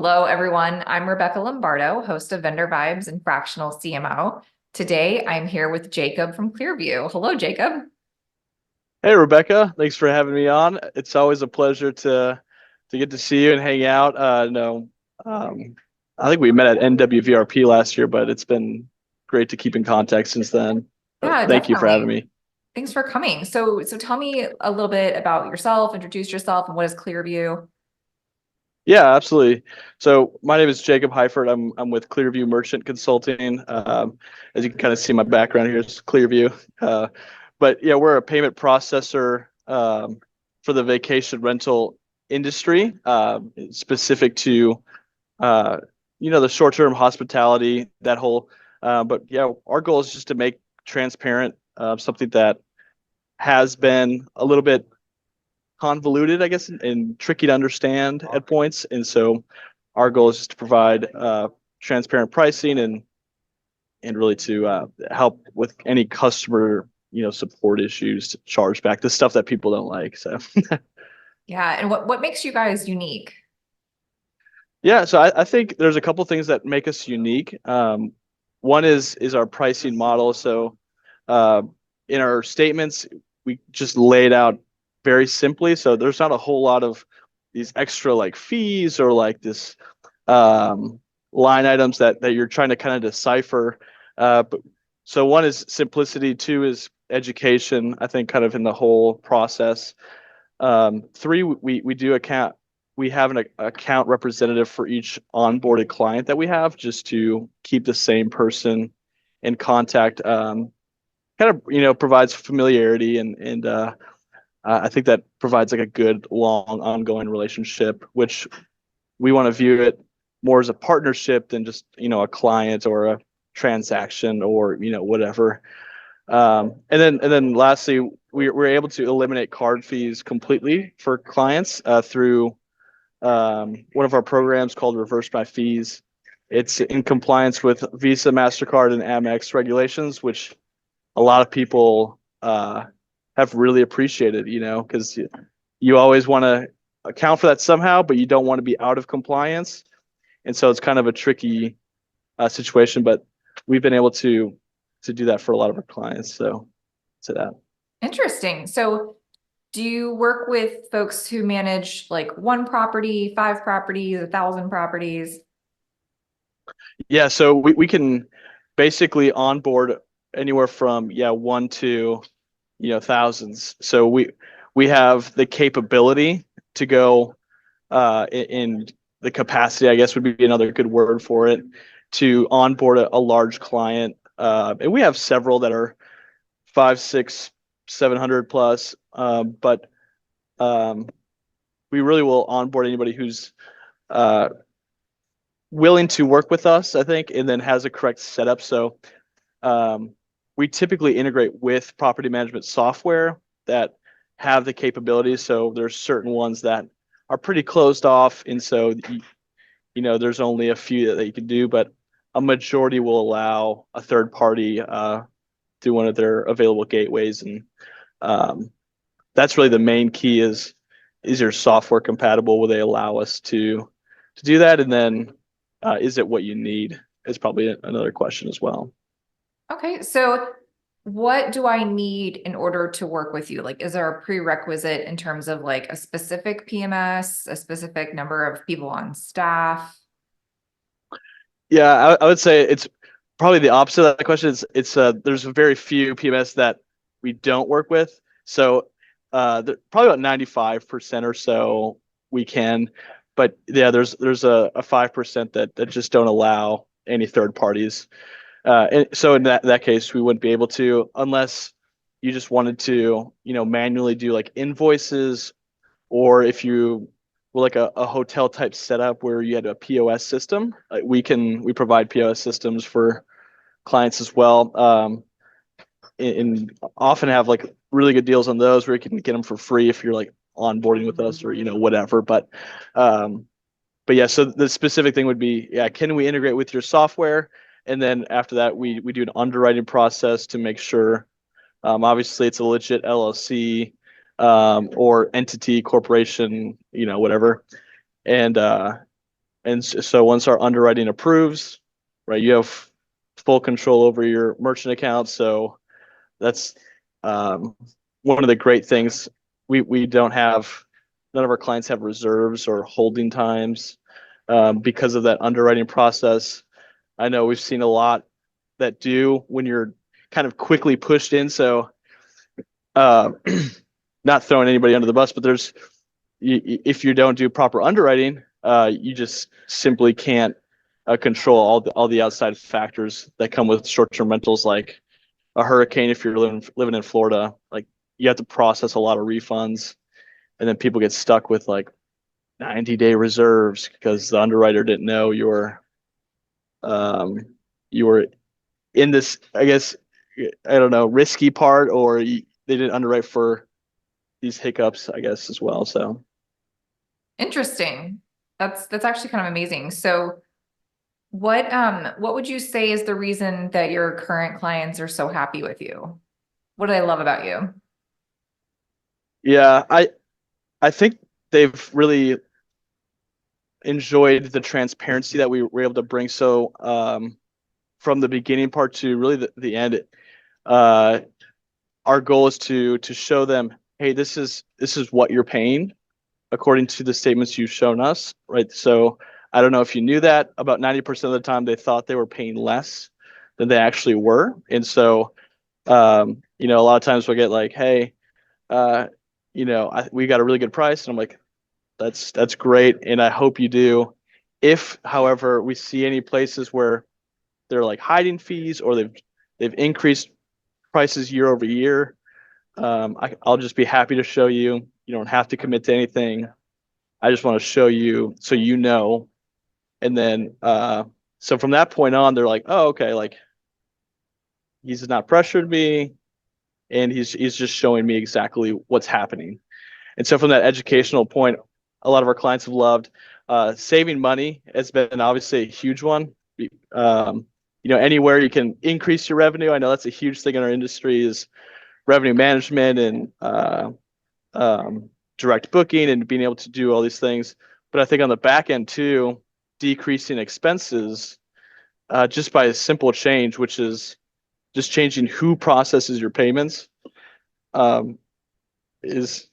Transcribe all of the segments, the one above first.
Hello, everyone. I'm Rebecca Lombardo, host of VendorVibes and Fractional CMO. Today, I'm here with Jacob from Clearview. Hello, Jacob. Hey Rebecca, thanks for having me on. It's always a pleasure to get to see you and hang out. No, I think we met at NWVRP last year, but it's been great to keep in contact since then. But Yeah, thank you for having definitely. me. Thanks for coming. So tell me a little bit about yourself, introduce yourself, and what is Clearview? Yeah, absolutely. So my name is Jacob Heifert. I'm with Clearview Merchant Consulting. As you can kind of see, my background here is Clearview. But yeah, we're a payment processor for the vacation rental industry, specific to uh, the short-term hospitality, that whole. But yeah, our goal is just to make transparent something that has been a little bit convoluted, I guess, and tricky to understand at points. And so our goal is just to provide transparent pricing and really to help with any customer support issues, to charge back the stuff that people don't like. So Yeah, and what makes you guys unique? yeah, so I think there's a couple things that make us unique. One is our pricing model. So uh, in our statements, we just lay it out very simply. So there's not a whole lot of these extra like fees or like this um, line items that you're trying to kind of decipher. But so one is simplicity, two is education, I think, kind of in the whole process. Three, we do account we have an account representative for each onboarded client that we have, just to keep the same person in contact. Kind of provides familiarity and I think that provides like a good long ongoing relationship, which we want to view it more as a partnership than just a client or a transaction or whatever. And then lastly, we're able to eliminate card fees completely for clients through one of our programs called Reverse My Fees. It's in compliance with Visa, MasterCard, and Amex regulations, which a lot of people have really appreciated, because you always want to account for that somehow, but you don't want to be out of compliance. And so it's kind of a tricky situation, but we've been able to do that for a lot of our clients. So to that. Interesting. So do you work with folks who manage like one property, five properties, 1,000 properties? Yeah, so we can basically onboard anywhere from one to thousands. So we have the capability to go in the capacity, I guess would be another good word for it, to onboard a large client. And we have several that are five, six, 700 plus. But um, we really will onboard anybody who's uh, willing to work with us, I think, and then has a correct setup. So um, we typically integrate with property management software that have the capabilities. So there's certain ones that are pretty closed off, and so there's only a few that you can do, but a majority will allow a third party through one of their available gateways, and um, that's really the main key is your software compatible? Will they allow us to do that? And then is it what you need? Is probably another question as well. Okay, so what do I need in order to work with you? Like, is there a prerequisite in terms of like a specific PMS, a specific number of people on staff? Yeah, I would say it's probably the opposite of that question. It's there's very few PMS that we don't work with. So probably about 95% or so we can, but yeah, there's a 5% that just don't allow any third parties. And so in that case, we wouldn't be able to, unless you just wanted to manually do like invoices, or if you were like a hotel type setup where you had a POS system. Like we provide POS systems for clients as well, and often have like really good deals on those where you can get them for free if you're like onboarding with us or whatever. Um, but yeah, so the specific thing would be, yeah, can we integrate with your software? And then after that, we do an underwriting process to make sure, obviously it's a legit LLC, or entity, corporation, whatever. And And so once our underwriting approves, right, you have full control over your merchant account. So that's um, one of the great things. We don't have, none of our clients have reserves or holding times because of that underwriting process. I know we've seen a lot that do when you're kind of quickly pushed in. So uh, not throwing anybody under the bus, but if you don't do proper underwriting, you just simply can't control all the outside factors that come with short-term rentals, like a hurricane. If you're living in Florida, like you have to process a lot of refunds, and then people get stuck with like 90-day reserves because the underwriter didn't know um, you were in this, I guess, I don't know, risky part, or they didn't underwrite for these hiccups, I guess, as well. So Interesting. That's actually kind of amazing. So what would you say is the reason that your current clients are so happy with you? What do they love about you? yeah, I think they've really enjoyed the transparency that we were able to bring. So from the beginning part to really the end, uh, our goal is to show them, hey, this is what you're paying according to the statements you've shown us, right? So I don't know if you knew that about 90% of the time they thought they were paying less than they actually were. And so a lot of times we'll get like, hey, uh, we got a really good price. And I'm like, that's great. And I hope you do. If, however, we see any places where they're like hiding fees or they've increased prices year over year, I'll just be happy to show you. You don't have to commit to anything. I just want to show you so you know. And then so from that point on, they're like, oh, okay, like he's not pressured me and he's just showing me exactly what's happening. And so from that educational point, a lot of our clients have loved saving money has been obviously a huge one. Anywhere you can increase your revenue. I know that's a huge thing in our industry is revenue management and direct booking and being able to do all these things. But I think on the back end too, decreasing expenses just by a simple change, which is just changing who processes your payments, um, is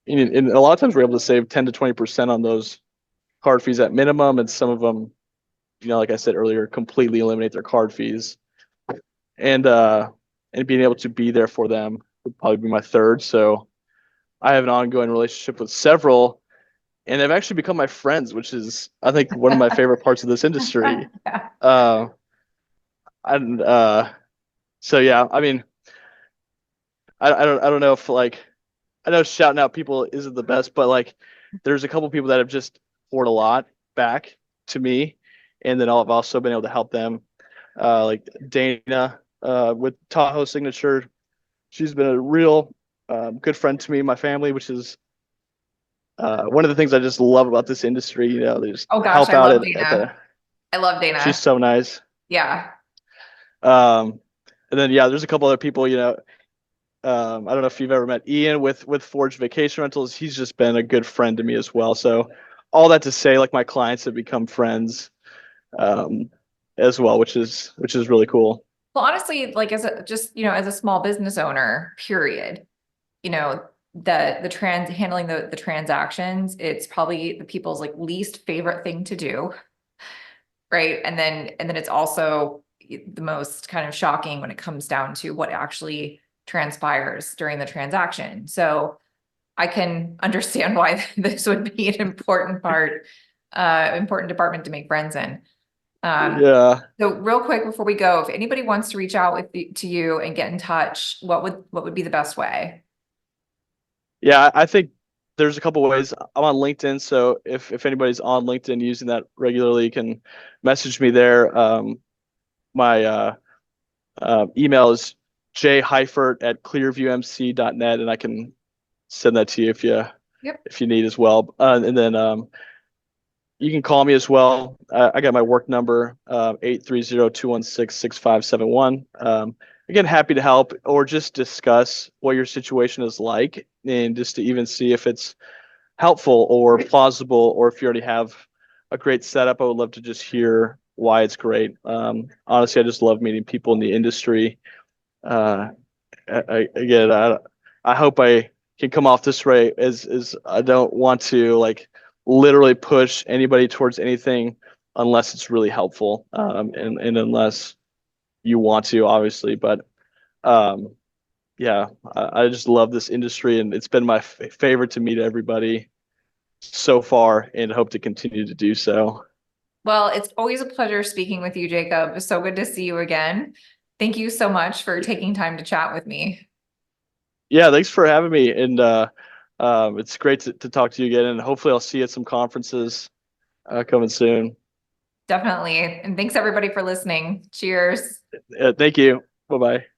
and a lot of times we're able to save 10 to 20% on those card fees at minimum, and some of them, like I said earlier, completely eliminate their card fees. And being able to be there for them would probably be my third. So I have an ongoing relationship with several, and they've actually become my friends, which is I think one of my favorite parts of this industry. Yeah. Uh, and so yeah, I mean, I don't know if like I know shouting out people isn't the best, but like there's a couple people that have just poured a lot back to me, and then I've also been able to help them. Like Dana with Tahoe Signature, she's been a real good friend to me, my family, which is one of the things I just love about this industry. They just Oh gosh, help I out love at the. Dana. I love She's Dana. so nice. Yeah. Um, and then yeah, there's a couple other people. I don't know if you've ever met Ian with Forge Vacation Rentals. He's just been a good friend to me as well. So all that to say, like my clients have become friends as well, which is really cool. Well, honestly, like as a small business owner, period, you know, the handling the transactions, it's probably the people's like least favorite thing to do. Right. And then it's also the most kind of shocking when it comes down to what actually transpires during the transaction. So I can understand why this would be an important department to make friends in. Yeah. So real quick before we go, if anybody wants to reach out to you and get in touch, what would be the best way? Yeah, I think there's a couple ways. I'm on LinkedIn, so if anybody's on LinkedIn using that regularly, you can message me there. My email is jheifert@clearviewmc.net, and I can send that to you Yep. if you need as well. And then you can call me as well. I got my work number, 830-216-6571. Again, happy to help or just discuss what your situation is like and just to even see if it's helpful or plausible or if you already have a great setup. I would love to just hear why it's great. Honestly, I just love meeting people in the industry. Uh, Again, I hope I can come off this way as I don't want to like literally push anybody towards anything unless it's really helpful, and unless you want to, obviously. But um, yeah, I just love this industry, and it's been my favorite to meet everybody so far, and hope to continue to do so. Well, it's always a pleasure speaking with you, Jacob. It's so good to see you again. Thank you so much for taking time to chat with me. Yeah, thanks for having me, and it's great to talk to you again, and hopefully I'll see you at some conferences coming soon. Definitely. And thanks everybody for listening. Cheers. Thank you. Bye bye.